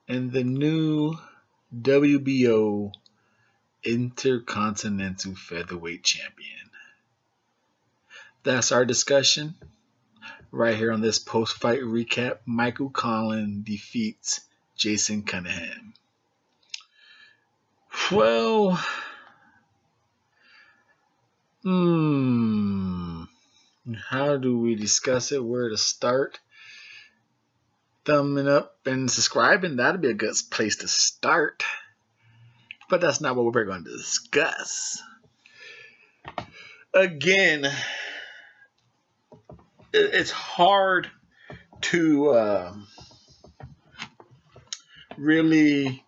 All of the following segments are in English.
and the new WBO Intercontinental Featherweight Champion. That's our discussion. Right here on this post-fight recap, Michael Conlan defeats Jason Cunningham. Well, how do we discuss it? Where to start? Thumbing up and subscribing, that'd be a good place to start. But that's not what we're going to discuss. Again, it's hard to really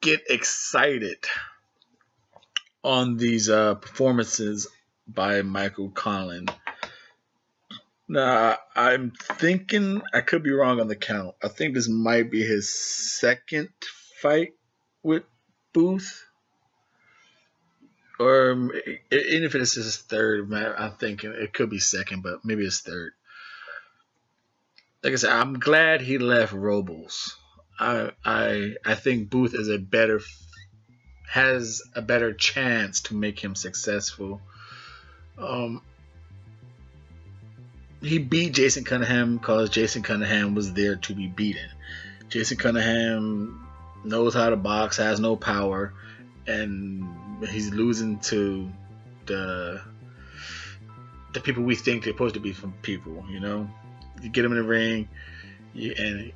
get excited on these performances by Michael Conlan. Now, I'm thinking, I could be wrong on the count. I think this might be his second fight with Booth. Or even if it's his third, man, I'm thinking it could be second, but maybe it's third. Like I said, I'm glad he left Robles. I think Booth is has a better chance to make him successful. He beat Jason Cunningham because Jason Cunningham was there to be beaten. Jason Cunningham knows how to box, has no power, and he's losing to the people we think they're supposed to be from people, you know? You get him in the ring, and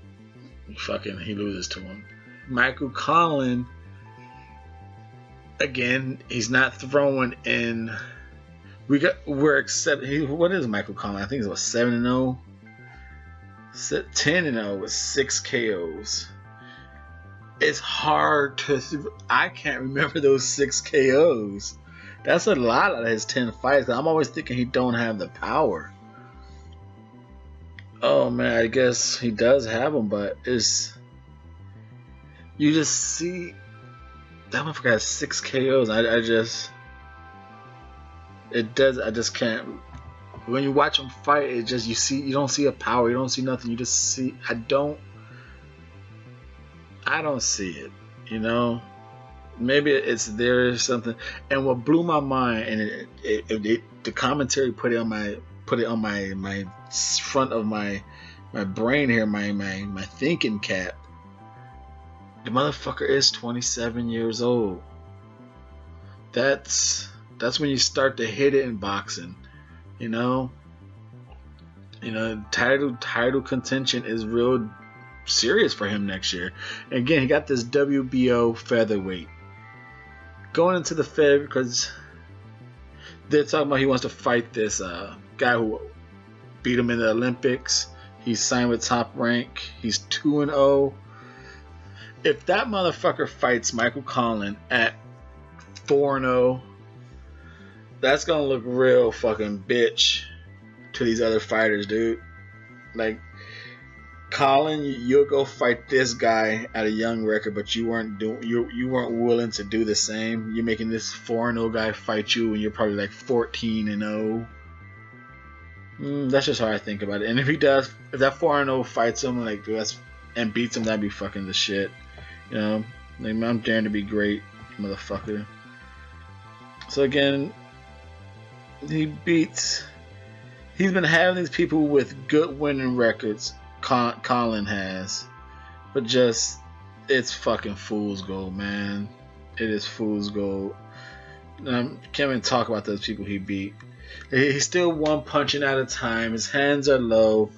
he loses to him. Michael Conlan, again, he's not throwing in. We're accepting. What is Michael Conlan? I think it's 7-0, 10-0 with 6 KOs. It's hard to. I can't remember those 6 KOs. That's a lot out of his 10 fights. I'm always thinking he don't have the power. Oh man, I guess he does have them, but you just see that motherfucker has 6 KOs. I just can't. When you watch him fight, you don't see a power, you don't see nothing. You just see. I don't see it. You know, maybe it's there or something. And what blew my mind, and the commentary put it on my front of my brain here, my thinking cap. The motherfucker is 27 years old. That's when you start to hit it in boxing. You know, title contention is real serious for him next year. And again, he got this WBO featherweight going into the Fed because they're talking about he wants to fight this guy who beat him in the Olympics. He's signed with Top Rank. He's 2-0. If that motherfucker fights Michael Conlan at 4-0, that's gonna look real fucking bitch to these other fighters, dude. Like, Colin, you'll go fight this guy at a young record, but you weren't willing to do the same. You're making this 4-0 guy fight you when you're probably like 14-0. That's just how I think about it. And if that 4-0 fights him and beats him, that'd be fucking the shit. You know, like, I'm daring to be great, motherfucker. So again, he's been having these people with good winning records. Colin has, but it's fucking fool's gold, man. It is fool's gold. Can't even talk about those people he beat. He's still one punching at a time. His hands are low.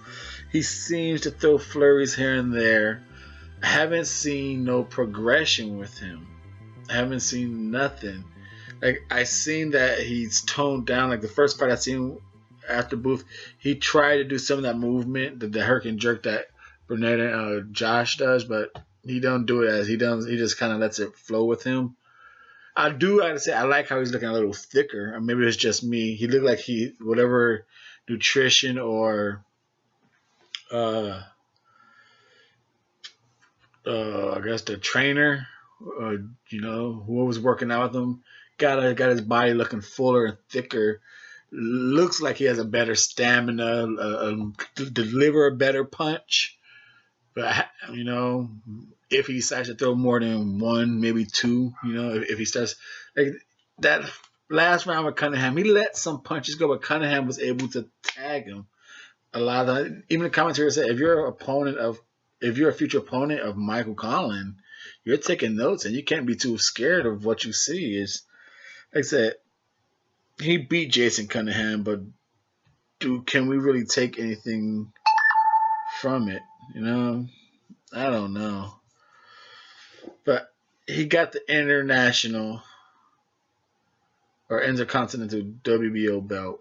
He seems to throw flurries here and there. I haven't seen no progression with him. I haven't seen nothing. Like, I seen that he's toned down. Like, the first fight I seen after Booth, he tried to do some of that movement, the hurricane jerk that Burnett Josh does, but he don't do it as he does. He just kind of lets it flow with him. I gotta say, I like how he's looking a little thicker. Or maybe it's just me. He looked like whatever nutrition or I guess the trainer, who was working out with him, got his body looking fuller and thicker. Looks like he has a better stamina, deliver a better punch. But you know, if he decides to throw more than one, maybe two, you know, if he starts like that last round with Cunningham, he let some punches go, but Cunningham was able to tag him. A lot of even the commentator said, if you're a future opponent of Michael Conlan, you're taking notes and you can't be too scared of what you see. Is like I said, he beat Jason Cunningham, but can we really take anything from it? You know, I don't know. But he got the international or intercontinental WBO belt.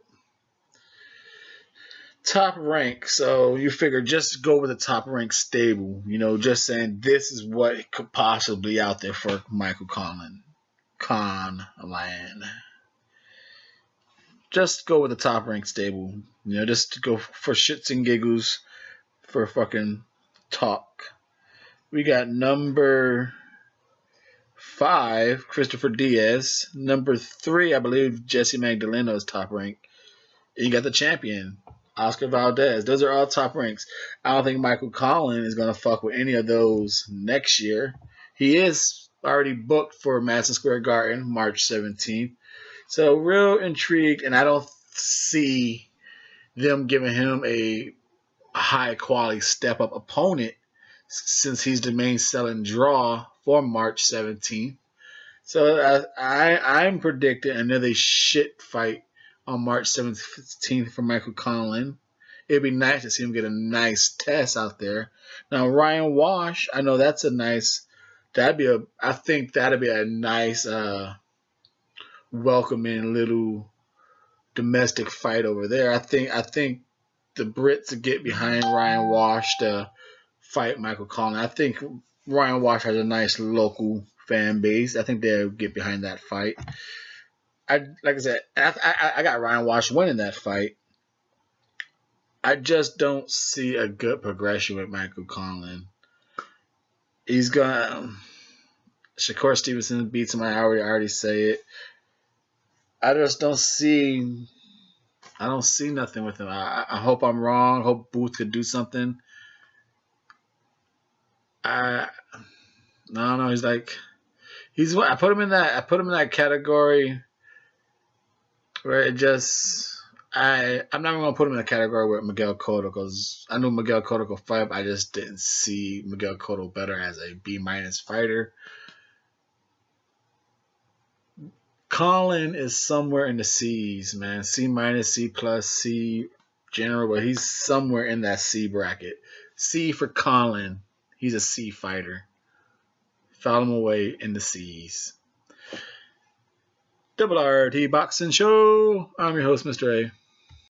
Top rank, so you figure just go with the top rank stable. You know, just saying this is what could possibly out there for Michael Conlan. Just go with the top rank stable. You know, just go for shits and giggles for fucking talk. We got number 5, Christopher Diaz. Number 3, I believe Jesse Magdaleno is top rank. And you got the champion, Oscar Valdez. Those are all top ranks. I don't think Michael Conlan is going to fuck with any of those next year. He is already booked for Madison Square Garden, March 17th. So real intrigued, and I don't see them giving him a high quality step up opponent since he's the main selling draw for March 17th. So I'm predicting another shit fight on March 17th for Michael Conlan. It'd be nice to see him get a nice test out there. Now Ryan Walsh, I know that's a nice. I think that'd be a nice welcoming little domestic fight over there. I think the Brits get behind Ryan Walsh to fight Michael Conlan. I think Ryan Walsh has a nice local fan base. I think they'll get behind that fight. Like I said, I got Ryan Walsh winning that fight. I just don't see a good progression with Michael Conlan. He's gonna. Shakur Stevenson beats him. I already say it. I just don't see. I don't see nothing with him. I hope I'm wrong. I hope Booth could do something. I don't know. I put him in that category where it just. I'm not even gonna put him in a category with Miguel Cotto because I knew Miguel Cotto could fight. But I just didn't see Miguel Cotto better as a B- fighter. Conlan is somewhere in the C's, man. C-, C+, C general, but he's somewhere in that C bracket. C for Conlan. He's a C fighter. File him away in the C's. Double RT Boxing Show. I'm your host, Mr. A.